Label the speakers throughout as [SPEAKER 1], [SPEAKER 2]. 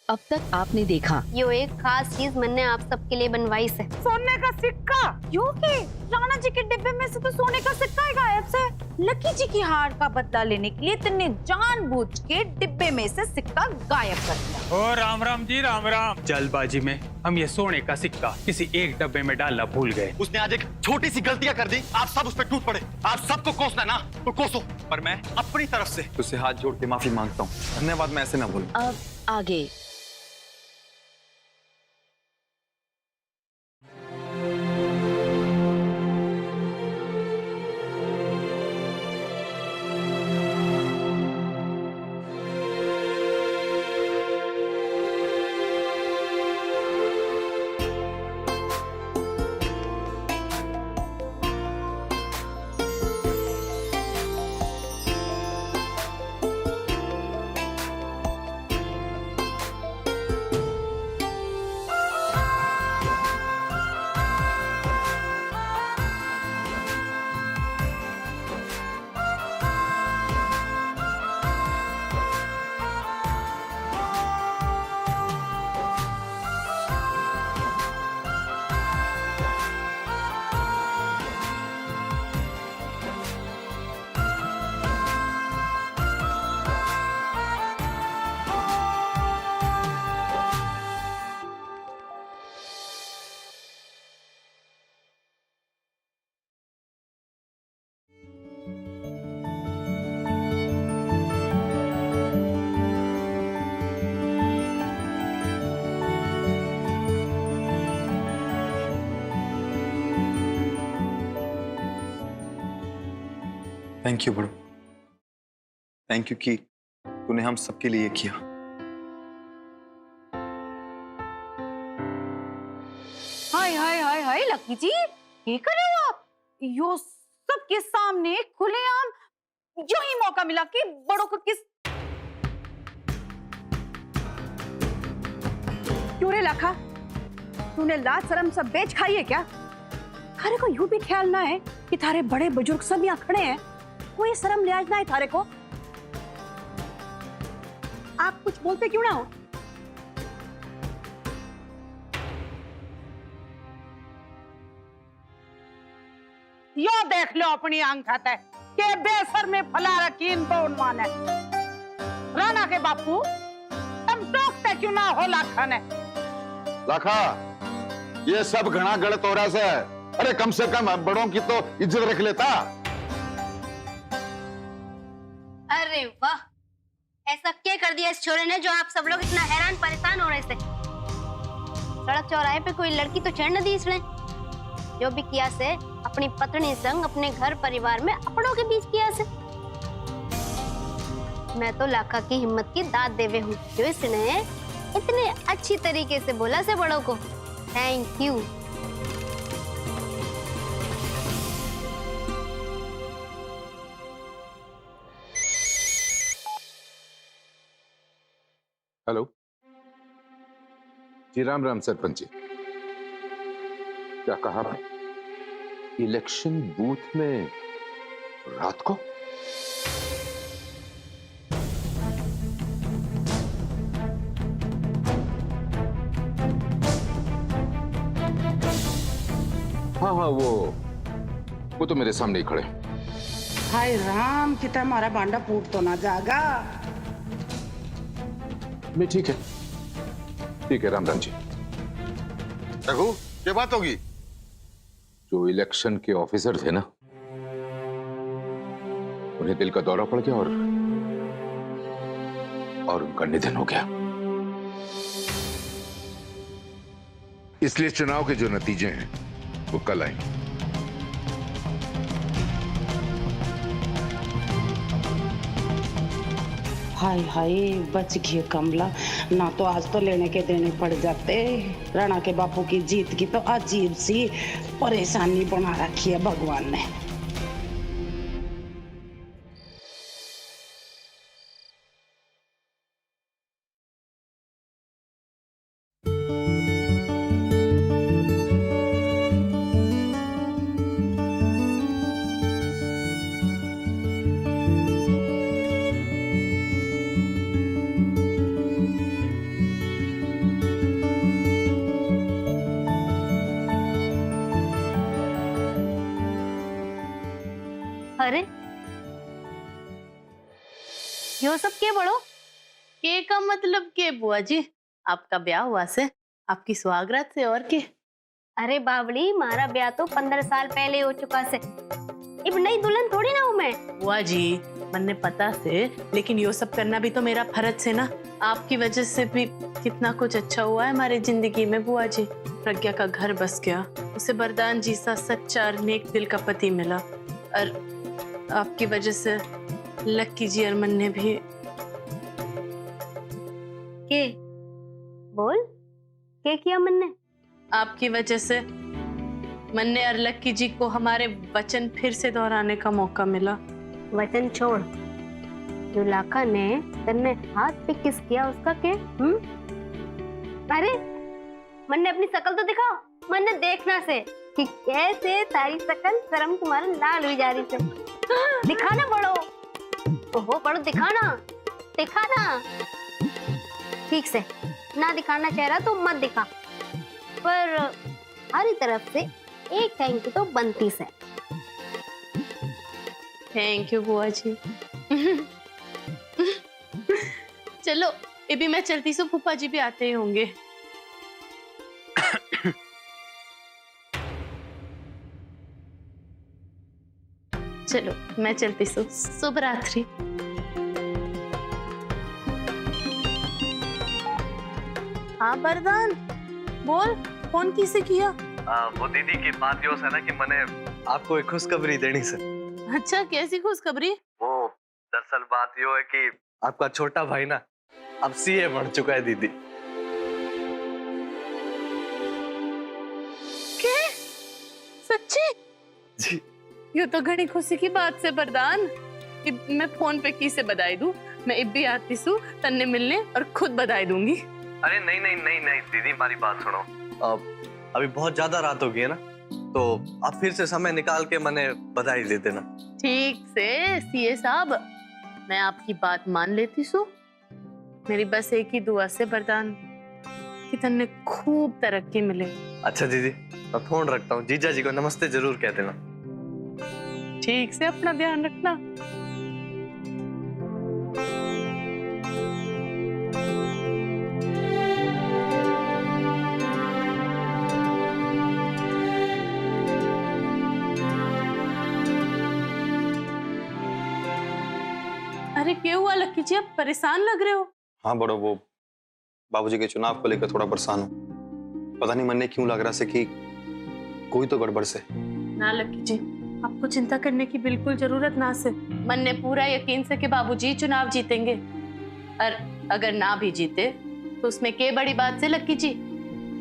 [SPEAKER 1] अब तक आपने देखा।
[SPEAKER 2] यो एक खास चीज मैंने आप सबके लिए बनवाई से।
[SPEAKER 3] सोने का सिक्का? क्योंकि राणा जी के डिब्बे में से तो सोने का सिक्का ही गायब से। लकी जी की हार का बदला लेने के लिए तुमने जानबूझ के डिब्बे में से सिक्का गायब कर दिया।
[SPEAKER 4] ओ राम राम जी, राम राम। जल्दबाजी में हम ये सोने का सिक्का किसी एक डब्बे में डालना भूल गए।
[SPEAKER 5] उसने आज एक छोटी सी गलतियां कर दी, आप सब उस पर टूट पड़े। आप सबको कोसना ना तो कोसो, पर मैं अपनी तरफ से तुझसे हाथ जोड़ के माफी मांगता हूँ। धन्यवाद, मैं ऐसे ना बोलूं।
[SPEAKER 1] अब आगे।
[SPEAKER 5] थैंक यू बड़ो, थैंक यू कि तूने हम सबके लिए किया।
[SPEAKER 3] हाय हाय हाय हाय लकी जी, ये कर रहे हो आप? यो सबके सामने खुलेआम जो ही मौका मिला कि बड़ों को किस। क्यों रे लाखा, तूने लाज शर्म सब बेच खाई है क्या? थारे को यूं भी ख्याल ना है कि थारे बड़े बुजुर्ग सब यहाँ खड़े हैं? कोई शर्म लिहाज ना है थारे को? आप कुछ बोलते क्यों ना हो? यो देख लो अपनी आंखत है के बेसर में फला रखी इनको उन्वान है। राणा के बापू तुम टोकते क्यों ना हो लाखा ने?
[SPEAKER 6] लाखा, ये सब घना गलत हो रहा है। अरे कम से कम बड़ों की तो इज्जत रख लेता।
[SPEAKER 2] अरे वाह, ऐसा क्या कर दिया इस छोरे ने जो आप सब लोग इतना हैरान परेशान हो रहे थे? सड़क चौराहे पे कोई लड़की तो चढ़ न दी इसने। जो भी किया से अपनी पत्नी संग अपने घर परिवार में अपनों के बीच किया से। मैं तो लाखा की हिम्मत की दाद देवे हूँ जो इसने इतने अच्छी तरीके से बोला से बड़ों को। Thank you.
[SPEAKER 6] हेलो जी, राम राम सरपंच जी। क्या कहा? इलेक्शन बूथ में रात को? हाँ हाँ, वो तो मेरे सामने ही खड़े।
[SPEAKER 3] हाय राम, कितना हमारा बांडा फूट तो ना जागा।
[SPEAKER 6] नहीं, ठीक है राम राम जी।
[SPEAKER 5] रघु, क्या बात होगी?
[SPEAKER 6] जो इलेक्शन के ऑफिसर थे ना, उन्हें दिल का दौरा पड़ गया और उनका निधन हो गया। इसलिए चुनाव के जो नतीजे हैं वो कल आएंगे।
[SPEAKER 7] हाय हाय, बच गई कमला, ना तो आज तो लेने के देने पड़ जाते। राणा के बापू की जीत की तो अजीब सी परेशानी बना रखी है भगवान ने।
[SPEAKER 2] अरे यो सब के बड़ो?
[SPEAKER 3] के का मतलब के बुआ जी? आपका ब्याह हुआ से, आपकी सुहागरात से और के?
[SPEAKER 2] अरे बावली, मारा ब्याह तो 15 साल पहले हो चुका से। अब नई दुल्हन थोड़ी ना हूं मैं।
[SPEAKER 3] बुआ जी मन्ने पता से, लेकिन यो सब करना भी तो मेरा फर्ज से ना। आपकी वजह से भी कितना कुछ अच्छा हुआ है हमारी जिंदगी में बुआ जी। प्रज्ञा का घर बस गया, उसे वरदान जी सा सच्चा और नेक दिल का पति मिला, और आपकी वजह से लक्की जी और मन्ने भी।
[SPEAKER 2] के बोल, के किया मन्ने?
[SPEAKER 3] आपकी वजह से मन्ने और लक्की जी को हमारे वचन फिर से दोहराने का मौका मिला।
[SPEAKER 2] वचन छोड़, जो लाखा ने तन्ने हाथ पे किस किया उसका के? अरे मन्ने अपनी शकल तो दिखाओ, मन्ने देखना से कि कैसे तारी शकल शर्म तुम्हारे लाल हुई जा रही से। दिखाना बड़ो, ओहो बड़ो दिखाना, दिखाना ठीक से। ना दिखाना चेहरा तो मत दिखा, पर हर तरफ से एक थैंक यू तो बनती से।
[SPEAKER 3] थैंक यू बुआ जी। चलो ये भी मैं चलती सो, फूफा जी भी आते ही होंगे। चलो मैं चलती सो, शुभ रात्रि। हाँ वरदान बोल, फोन किसे किया?
[SPEAKER 8] वो दीदी की बात यो है ना कि मैंने आपको एक खुशखबरी देनी से।
[SPEAKER 3] अच्छा कैसी खुशखबरी?
[SPEAKER 8] वो दरअसल बात यो है कि आपका छोटा भाई ना अब सीए बन चुका है दीदी।
[SPEAKER 3] क्या? सच्ची?
[SPEAKER 8] जी।
[SPEAKER 3] ये तो घनी खुशी की बात से वरदान। मैं फोन पे किसे बधाई दूं? मैं इब भी आती सू तन्ने मिलने और खुद बधाई दूंगी।
[SPEAKER 8] अरे नहीं नहीं नहीं नहीं दीदी, हमारी बात सुनो। अभी बहुत ज्यादा रात हो गई है ना, तो आप फिर से समय निकाल के मैंने बधाई दे देना।
[SPEAKER 3] ठीक से सीए साहब, मैं आपकी बात मान लेती सू। मेरी बस एक ही दुआ से वरदान कि तन्ने खूब तरक्की मिले।
[SPEAKER 8] अच्छा दीदी, मैं फोन रखता हूँ। जीजा जी को नमस्ते जरूर कह देना।
[SPEAKER 3] ठीक से अपना ध्यान रखना। अरे क्या हुआ लक्की जी, आप परेशान लग रहे हो?
[SPEAKER 5] हाँ बड़ो, वो बाबूजी के चुनाव को लेकर थोड़ा परेशान हूँ। पता नहीं मन ने क्यों लग रहा से कि कोई तो गड़बड़ से।
[SPEAKER 3] ना लक्की जी, आपको चिंता करने की बिल्कुल जरूरत ना से। मन ने पूरा यकीन से कि बाबूजी चुनाव जीतेंगे, और अगर ना भी जीते तो उसमें क्या बड़ी बात से लक्की जी।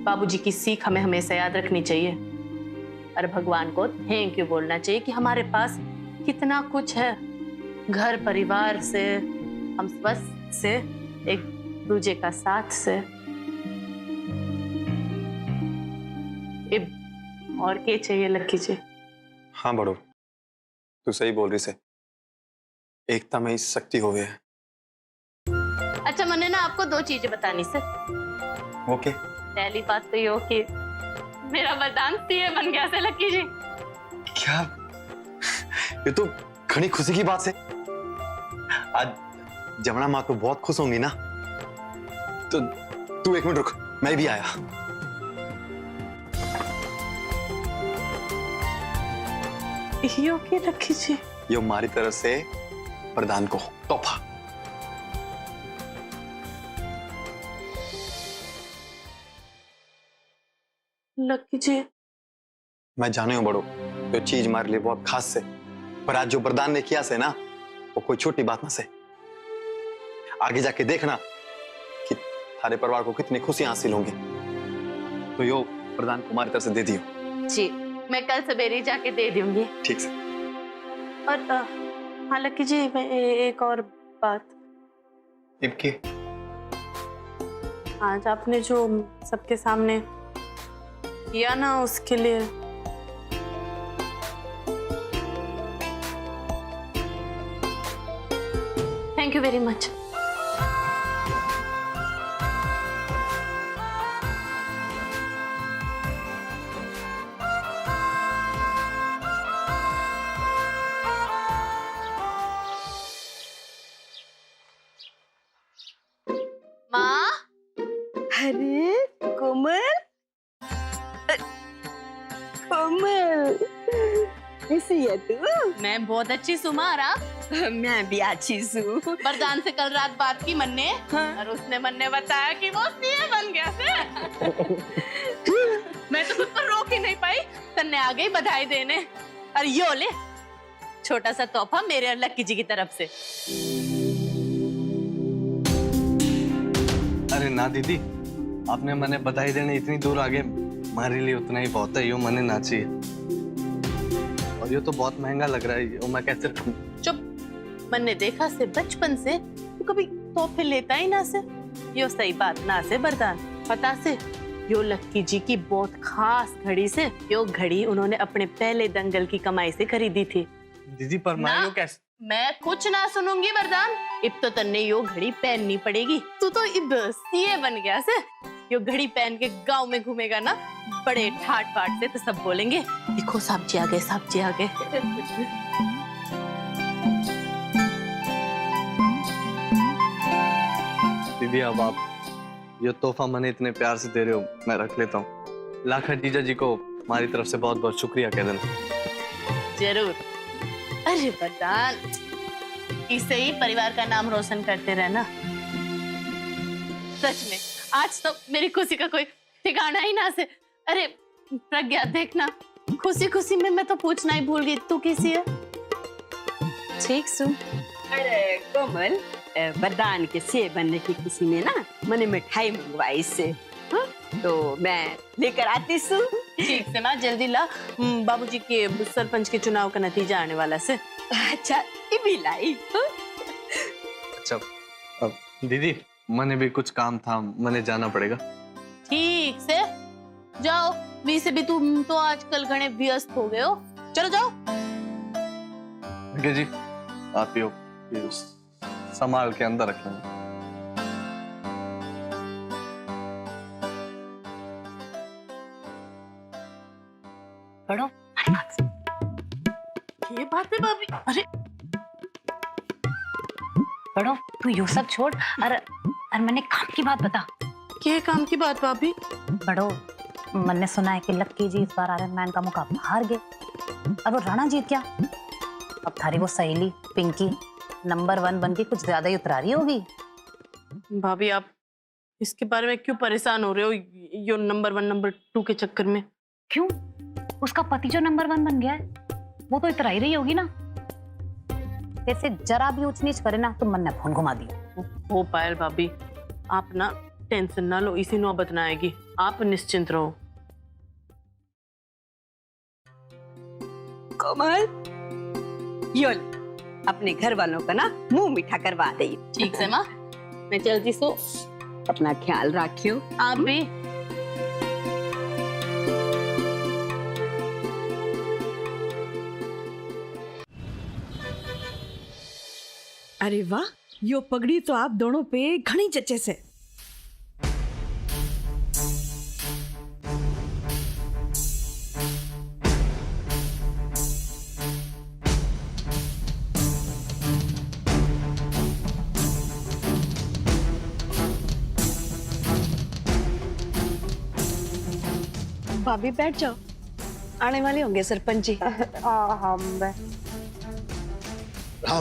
[SPEAKER 3] बाबूजी की सीख हमें हमेशा याद रखनी चाहिए, और भगवान को थैंक यू बोलना चाहिए कि हमारे पास कितना कुछ है। घर परिवार से, हम स्वस्थ से, एक दूजे का साथ से। और क्या चाहिए लक्की जी?
[SPEAKER 5] हाँ बड़ो, तू सही बोल रही से। एकता में ही शक्ति हो गया है।
[SPEAKER 3] अच्छा मैंने ना आपको दो चीजें बतानी से।
[SPEAKER 5] ओके।
[SPEAKER 3] पहली बात तो ये हो कि मेरा वरदान सीए बन गया से लक्की जी।
[SPEAKER 5] क्या? ये तो घनी खुशी की बात है। आज जमुना माँ तो बहुत खुश होंगी ना। तो तू एक मिनट रुक, मैं भी आया।
[SPEAKER 3] यो के लक्की जी?
[SPEAKER 5] ये हमारी तरफ से वरदान को तोहफा।
[SPEAKER 3] लक्की जी
[SPEAKER 5] मैं जाने हूँ बड़ो, तो चीज हमारे लिए बहुत खास है, पर आज जो वरदान ने किया से ना, वो कोई छोटी बात ना से। आगे जाके देखना कि थारे परिवार को कितनी खुशियां हासिल होंगी। तो यो वरदान को हमारी तरफ से दे दियो।
[SPEAKER 3] जी, मैं कल सवेरे जाके दे दूंगी।
[SPEAKER 5] ठीक से।
[SPEAKER 3] और हाँ लक्की जी, मैं एक और बात।
[SPEAKER 5] इनकी
[SPEAKER 3] आज आपने जो सबके सामने किया ना, उसके लिए थैंक यू वेरी मच।
[SPEAKER 9] कैसी है तू?
[SPEAKER 3] मैं बहुत अच्छी सुमा और आप?
[SPEAKER 9] मैं भी अच्छी हूँ।
[SPEAKER 3] वरदान से कल रात बात की मन ने, और उसने मन ने बताया कि वो सीए बन गया से। मैं तो खुद पर रोक ही नहीं पाई, तन्ने आ गई बधाई देने। और यो ले छोटा सा तोहफा मेरे और लक्की जी की तरफ से।
[SPEAKER 8] अरे ना दीदी, आपने मने बधाई देने इतनी दूर आगे, हमारे लिए उतना ही बहुत है। यो मने नाची है और ये तो बहुत महंगा लग रहा है, यो मैं कैसे रखूं?
[SPEAKER 3] चुप। मन ने देखा से बचपन से तू कभी तोहफे लेता ही ना से। यो सही बात ना से वरदान पता से, यो लक्की जी की बहुत खास घड़ी से। यो घड़ी उन्होंने अपने पहले दंगल की कमाई से खरीदी थी।
[SPEAKER 8] दीदी पर मैं यो कैसे?
[SPEAKER 3] मैं कुछ ना सुनूंगी वरदान, इब तो तन्ने यो घड़ी पहननी पड़ेगी। तू तो इब सीए बन गया से। यो घड़ी पहन के गांव में घूमेगा ना बड़े ठाट बाट से, तो सब बोलेंगे देखो साहब आ गए, साहब आ गए।
[SPEAKER 8] दीदी अब आप ये तोहफा मने इतने प्यार से दे रहे हो, मैं रख लेता हूँ। लाखा जीजा जी को हमारी तरफ से बहुत बहुत शुक्रिया कह देना।
[SPEAKER 3] जरूर। अरे वरदान, इससे ही परिवार का नाम रोशन करते रहना। सच में आज तो मेरी खुशी का कोई ठिकाना ही ना से। अरे प्रज्ञा देखना, खुशी खुशी में मैं तो पूछना ही भूल गई, तू कैसी है?
[SPEAKER 9] ठीक सु। अरे कोमल, वरदान के सेब बनने की खुशी में ना मैंने मिठाई मंगवाई से, तो मैं लेकर आती सु।
[SPEAKER 3] ठीक से माँ, जल्दी ला। बाबूजी के सरपंच के चुनाव का नतीजा आने वाला से।
[SPEAKER 9] अच्छा ये भी लाई।
[SPEAKER 8] अच्छा अब दीदी मने भी कुछ काम था, मने जाना पड़ेगा।
[SPEAKER 3] ठीक से जाओ, वी से भी तुम तो आजकल घने व्यस्त हो गए हो। चलो जाओ।
[SPEAKER 8] ठीक है जी, आप ही हो, ये संभाल के अंदर रख लेना।
[SPEAKER 3] पढ़ो। ये बात है भाभी। अरे
[SPEAKER 2] पढ़ो, तू यो सब छोड़ और मैंने काम की बात बता।
[SPEAKER 3] क्या काम की बात भाभी?
[SPEAKER 2] बड़ो, मैंने सुना है कि लक्की जी इस बार आयरन मैन का मुकाबला हार गए और वो राणा जीत गया। अब थारी वो सहेली पिंकी नंबर 1 बन के कुछ ज्यादा ही उतरा रही होगी।
[SPEAKER 3] भाभी आप इसके बारे में क्यों परेशान हो रहे हो? यो नंबर 1 नंबर 2 के चक्कर में
[SPEAKER 2] क्यों? उसका पति जो नंबर 1 बन गया है वो तो इतरा ही रही होगी ना। ऐसे जरा भी ऊंच नीच करे ना तो मन ने फोन घुमा दिया।
[SPEAKER 3] हो पायल भाभी, आप ना टेंशन ना लो, इसी नौबत ना आएगी, आप निश्चिंत रहो।
[SPEAKER 9] कोमल, यो अपने घर वालों का ना मुंह मीठा करवा दे।
[SPEAKER 3] ठीक से माँ, मैं चलती सो।
[SPEAKER 9] अपना ख्याल रखियो।
[SPEAKER 3] आप भी।
[SPEAKER 10] अरे वाह, यो पगड़ी तो आप दोनों पे घनी जचे से।
[SPEAKER 9] भाभी बैठ जाओ, आने वाले होंगे सरपंच जी।
[SPEAKER 11] राम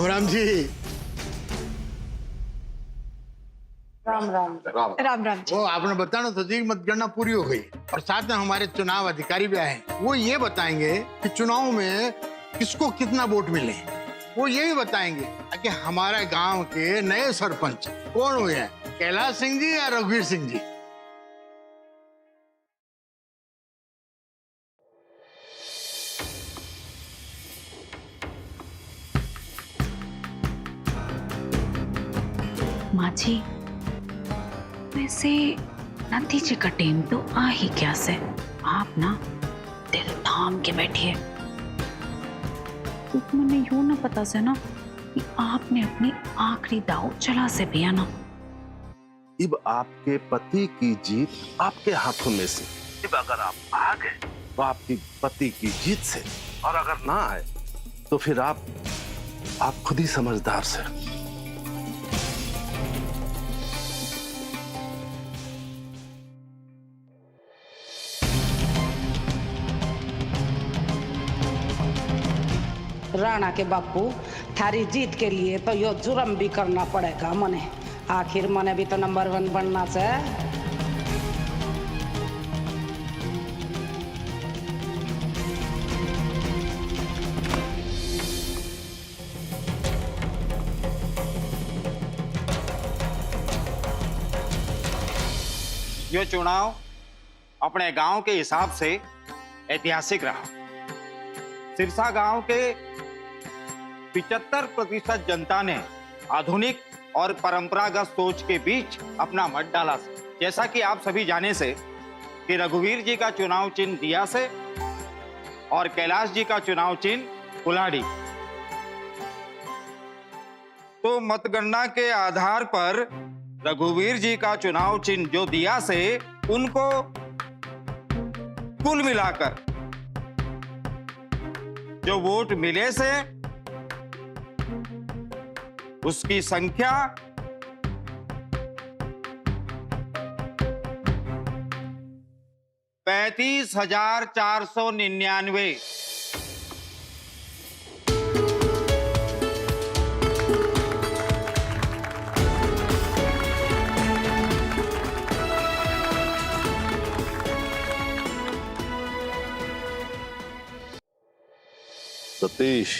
[SPEAKER 11] राम जी।
[SPEAKER 6] राम राम
[SPEAKER 9] राम राम जी।
[SPEAKER 11] वो आपने बताना था जी, मतगणना पूरी हो गई और साथ में हमारे चुनाव अधिकारी भी आए। वो ये बताएंगे कि चुनाव में किसको कितना वोट मिले। वो यही बताएंगे कि हमारे गांव के नए सरपंच कौन हुए हैं, कैलाश सिंह जी या रघुवीर सिंह जी।
[SPEAKER 1] माँ जी, वैसे नतीजे का टेम तो आ ही क्या से। आप ना दिल थाम के बैठिए, क्योंकि मैंने यूं ना पता से ना कि आपने अपनी आखिरी दाव चला से भी है ना।
[SPEAKER 12] अब आपके पति की जीत आपके हाथों में से। अब अगर आप आ गए तो आपकी पति की जीत से, और अगर ना आए तो फिर आप खुद ही समझदार से।
[SPEAKER 7] राणा के बापू थारी जीत के लिए तो यो जुर्म भी करना पड़ेगा मने। आखिर मने भी तो नंबर 1 बनना चाहिए।
[SPEAKER 13] ये चुनाव अपने गांव के हिसाब से ऐतिहासिक रहा। सिरसा गांव के 75% जनता ने आधुनिक और परंपरागत सोच के बीच अपना मत डाला। जैसा कि आप सभी जाने से कि रघुवीर जी का चुनाव चिन्ह दिया से और कैलाश जी का चुनाव चिन्ह कुल्हाड़ी। तो मतगणना के आधार पर रघुवीर जी का चुनाव चिन्ह जो दिया से उनको कुल मिलाकर जो वोट मिले से उसकी संख्या 35,499।
[SPEAKER 12] सतीश,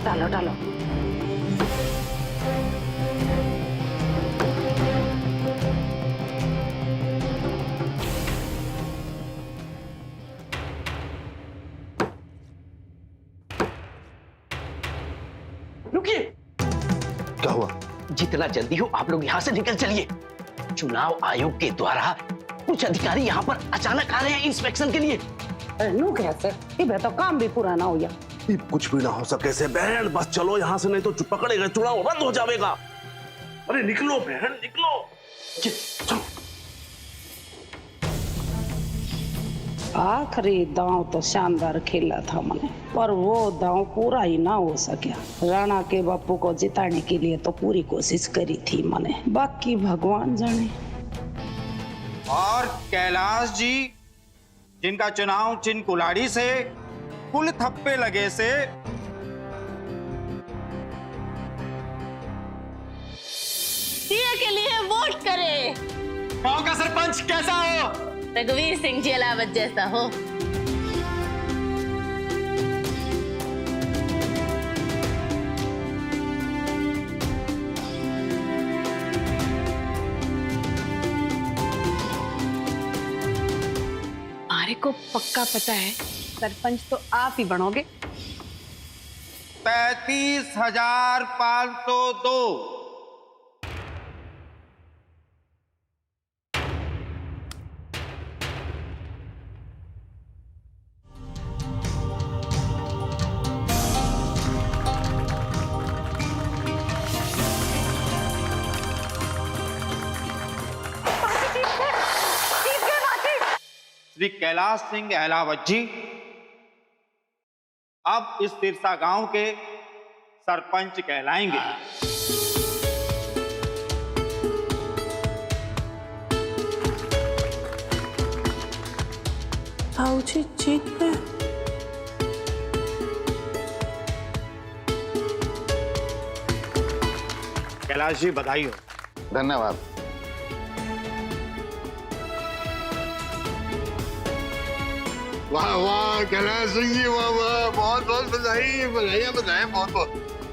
[SPEAKER 7] डालो डालो।
[SPEAKER 14] रुकिए।
[SPEAKER 12] क्या हुआ?
[SPEAKER 14] जितना जल्दी हो आप लोग यहाँ से निकल चलिए। चुनाव आयोग के द्वारा कुछ अधिकारी यहाँ पर अचानक आ रहे हैं इंस्पेक्शन के लिए।
[SPEAKER 7] नु कैसे? इबे तो काम भी पूरा ना हो गया।
[SPEAKER 12] कुछ भी ना हो सके से बहन, बस चलो यहाँ से, नहीं तो पकड़ेगा, चुनाव रद्द हो जाएगा। अरे निकलो बहन, निकलो। चलो।
[SPEAKER 7] आखिरी दांव तो शानदार खेला था मैंने, पर वो दांव पूरा ही ना हो सका। राणा के बापू को जिताने के लिए तो पूरी कोशिश करी थी मैंने, बाकी भगवान जाने।
[SPEAKER 13] और कैलाश जी जिनका चुनाव चिन्ह कुल्हाड़ी से कुल थप्पे लगे से
[SPEAKER 3] दिया के लिए वोट करें।
[SPEAKER 13] गांव का सरपंच कैसा हो?
[SPEAKER 3] रघुवीर सिंह जी अलावत जैसा हो।
[SPEAKER 1] हमारे को पक्का पता है सरपंच तो आप ही बनोगे।
[SPEAKER 13] 35,502। श्री कैलाश सिंह अहलावत जी अब इस सिरसा गांव के सरपंच कहलाएंगे।
[SPEAKER 3] भाऊजी जीत गए।
[SPEAKER 13] कैलाश जी बधाई हो।
[SPEAKER 6] धन्यवाद।
[SPEAKER 11] वाह वाह कैलाश सिंह जी, वाह वाह, बहुत बहुत बधाई, बधाइयाँ बधाएं बहुत बहुत।